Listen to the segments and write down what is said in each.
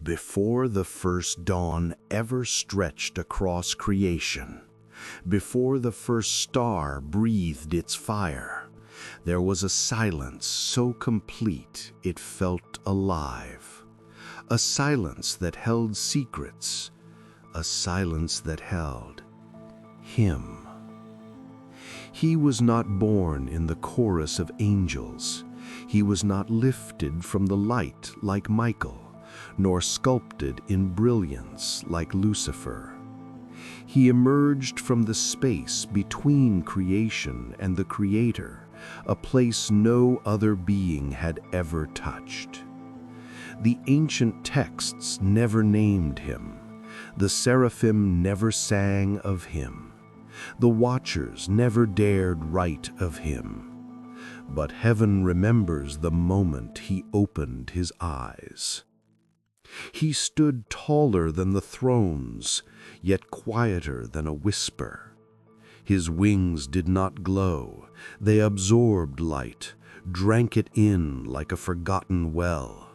Before the first dawn ever stretched across creation, before the first star breathed its fire, there was a silence so complete it felt alive. A silence that held secrets, a silence that held him. He was not born in the chorus of angels. He was not lifted from the light like Michael, nor sculpted in brilliance like Lucifer. He emerged from the space between creation and the Creator, a place no other being had ever touched. The ancient texts never named him. The seraphim never sang of him. The watchers never dared write of him. But heaven remembers the moment he opened his eyes. He stood taller than the thrones, yet quieter than a whisper. His wings did not glow. They absorbed light, drank it in like a forgotten well.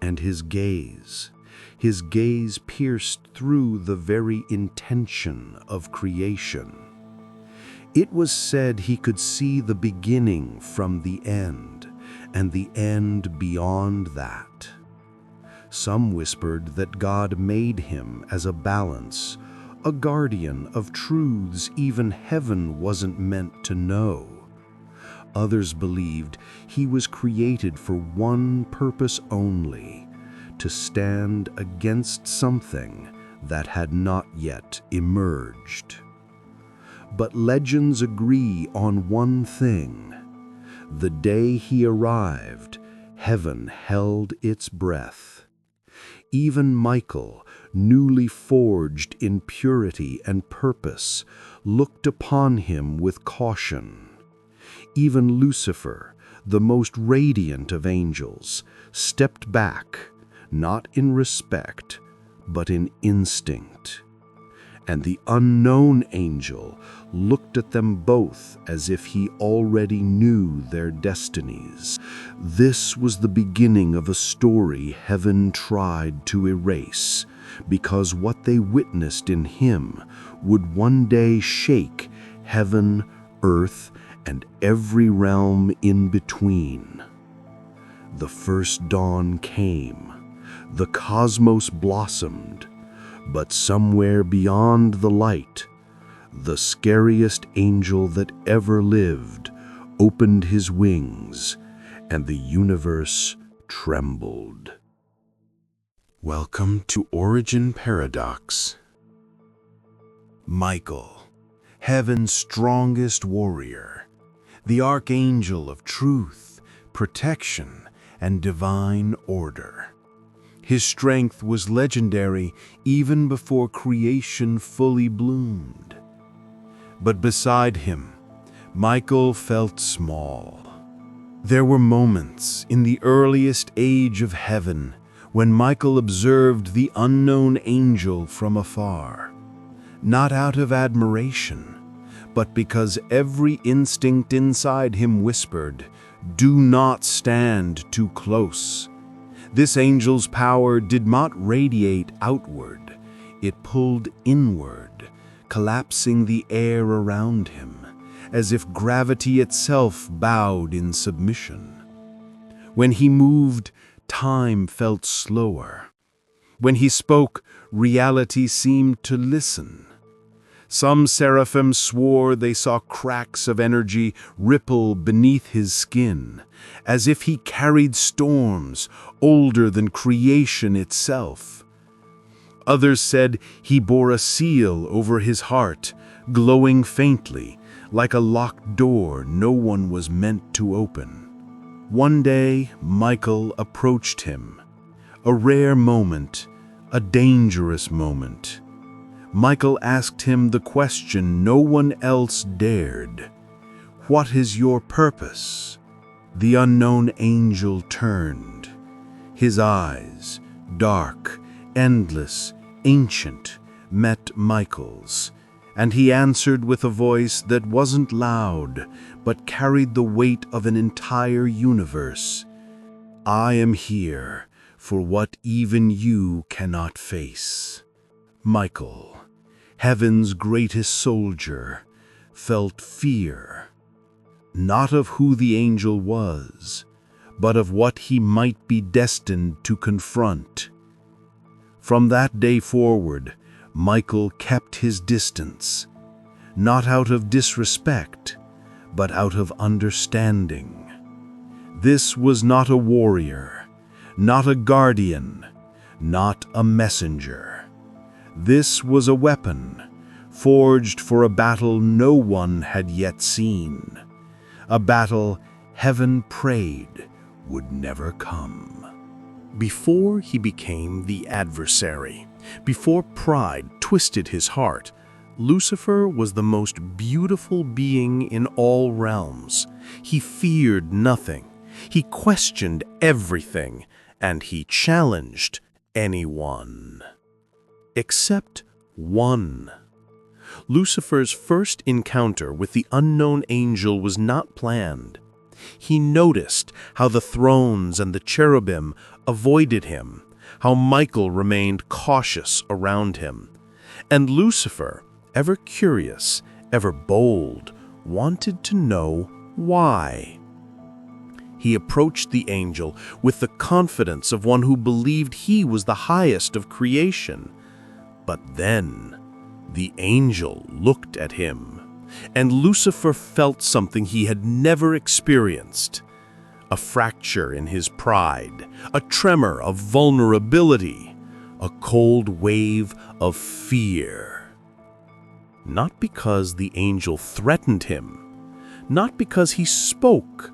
And his gaze pierced through the very intention of creation. It was said he could see the beginning from the end, and the end beyond that. Some whispered that God made him as a balance, a guardian of truths even heaven wasn't meant to know. Others believed he was created for one purpose only, to stand against something that had not yet emerged. But legends agree on one thing. The day he arrived, heaven held its breath. Even Michael, newly forged in purity and purpose, looked upon him with caution. Even Lucifer, the most radiant of angels, stepped back, not in respect, but in instinct. And the unknown angel looked at them both as if he already knew their destinies. This was the beginning of a story heaven tried to erase, because what they witnessed in him would one day shake heaven, earth, and every realm in between. The first dawn came. The cosmos blossomed. But somewhere beyond the light, the scariest angel that ever lived opened his wings, and the universe trembled. Welcome to Origin Paradox. Michael, heaven's strongest warrior, the archangel of truth, protection, and divine order. His strength was legendary even before creation fully bloomed. But beside him, Michael felt small. There were moments in the earliest age of heaven when Michael observed the unknown angel from afar, not out of admiration, but because every instinct inside him whispered, "Do not stand too close." This angel's power did not radiate outward. It pulled inward, collapsing the air around him, as if gravity itself bowed in submission. When he moved, time felt slower. When he spoke, reality seemed to listen. Some seraphim swore they saw cracks of energy ripple beneath his skin, as if he carried storms older than creation itself. Others said he bore a seal over his heart, glowing faintly, like a locked door no one was meant to open. One day, Michael approached him. A rare moment, a dangerous moment. Michael asked him the question no one else dared. "What is your purpose?" The unknown angel turned. His eyes, dark, endless, ancient, met Michael's, and he answered with a voice that wasn't loud, but carried the weight of an entire universe. "I am here for what even you cannot face. Michael, heaven's greatest soldier, felt fear, not of who the angel was, but of what he might be destined to confront. From that day forward, Michael kept his distance, not out of disrespect, but out of understanding. This was not a warrior, not a guardian, not a messenger. This was a weapon, forged for a battle no one had yet seen, a battle heaven prayed would never come. Before he became the adversary, before pride twisted his heart, Lucifer was the most beautiful being in all realms. He feared nothing, he questioned everything, and he challenged anyone. Except one. Lucifer's first encounter with the unknown angel was not planned. He noticed how the thrones and the cherubim avoided him, how Michael remained cautious around him. And Lucifer, ever curious, ever bold, wanted to know why. He approached the angel with the confidence of one who believed he was the highest of creation. But then the angel looked at him, and Lucifer felt something he had never experienced. A fracture in his pride, a tremor of vulnerability, a cold wave of fear. Not because the angel threatened him, not because he spoke,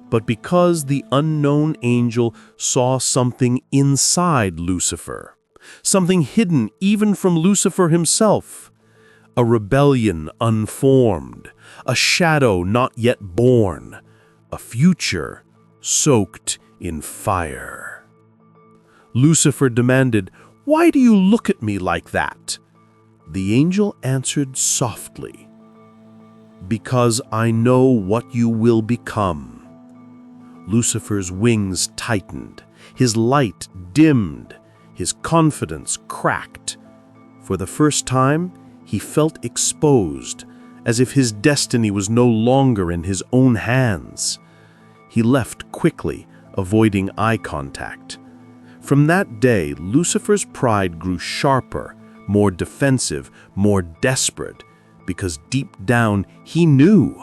but because the unknown angel saw something inside Lucifer, something hidden even from Lucifer himself. A rebellion unformed, a shadow not yet born, a future soaked in fire. Lucifer demanded, "Why do you look at me like that?" The angel answered softly, "Because I know what you will become." Lucifer's wings tightened, his light dimmed, his confidence cracked. For the first time, he felt exposed, as if his destiny was no longer in his own hands. He left quickly, avoiding eye contact. From that day, Lucifer's pride grew sharper, more defensive, more desperate, because deep down he knew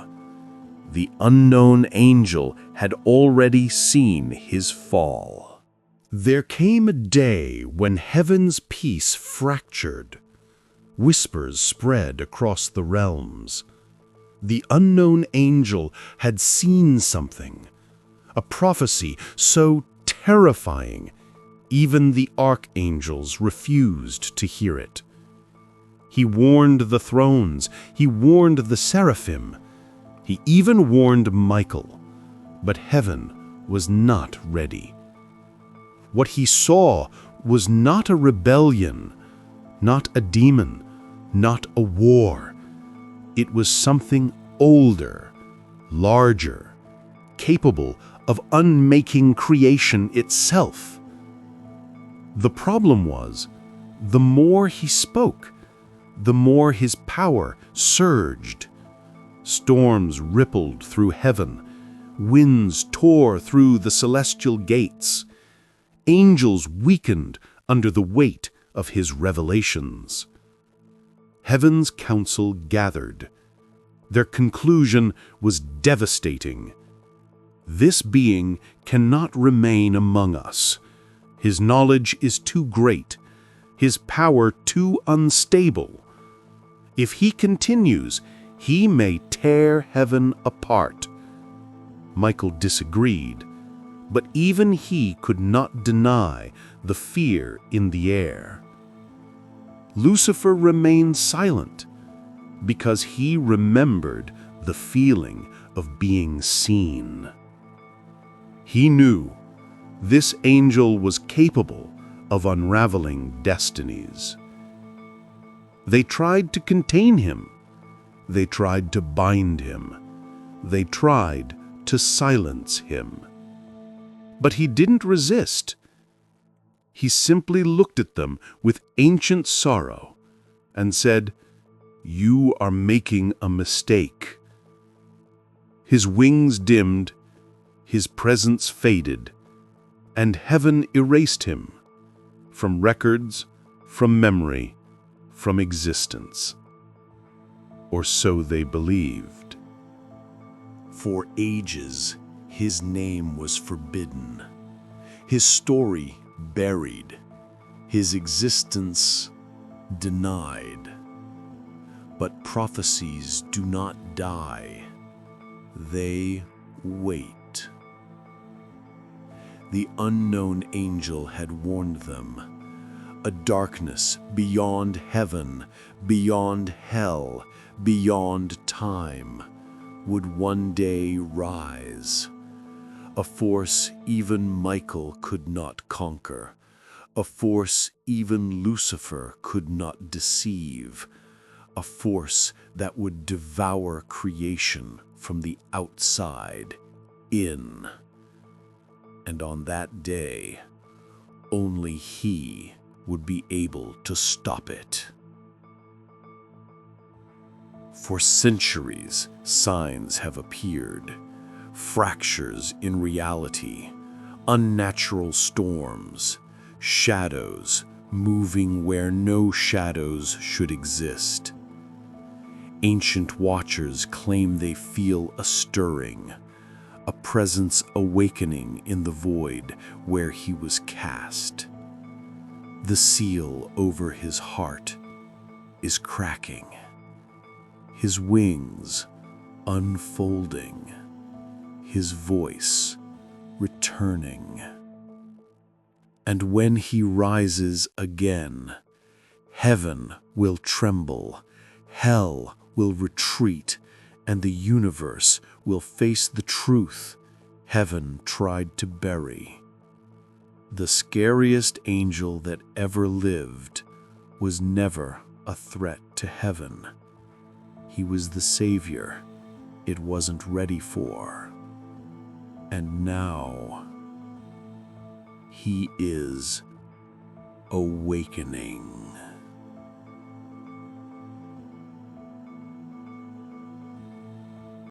the unknown angel had already seen his fall. There came a day when heaven's peace fractured. Whispers spread across the realms. The unknown angel had seen something, a prophecy so terrifying, even the archangels refused to hear it. He warned the thrones, he warned the seraphim, he even warned Michael, but heaven was not ready. What he saw was not a rebellion, not a demon, not a war. It was something older, larger, capable of unmaking creation itself. The problem was, the more he spoke, the more his power surged. Storms rippled through heaven, winds tore through the celestial gates. Angels weakened under the weight of his revelations. Heaven's council gathered. Their conclusion was devastating. This being cannot remain among us. His knowledge is too great, his power too unstable. If he continues, he may tear heaven apart. Michael disagreed, but even he could not deny the fear in the air. Lucifer remained silent because he remembered the feeling of being seen. He knew this angel was capable of unraveling destinies. They tried to contain him. They tried to bind him. They tried to silence him. But he didn't resist. He simply looked at them with ancient sorrow and said, "You are making a mistake." His wings dimmed, his presence faded, and heaven erased him from records, from memory, from existence. Or so they believed. For ages, his name was forbidden, his story buried, his existence denied. But prophecies do not die, they wait. The unknown angel had warned them. A darkness beyond heaven, beyond hell, beyond time would one day rise. A force even Michael could not conquer, a force even Lucifer could not deceive, a force that would devour creation from the outside in. And on that day, only he would be able to stop it. For centuries, signs have appeared, fractures in reality, unnatural storms, shadows moving where no shadows should exist. Ancient watchers claim they feel a stirring, a presence awakening in the void where he was cast. The seal over his heart is cracking, his wings unfolding, his voice returning. And when he rises again, heaven will tremble, hell will retreat, and the universe will face the truth heaven tried to bury. The scariest angel that ever lived was never a threat to heaven. He was the savior it wasn't ready for. And now he is awakening.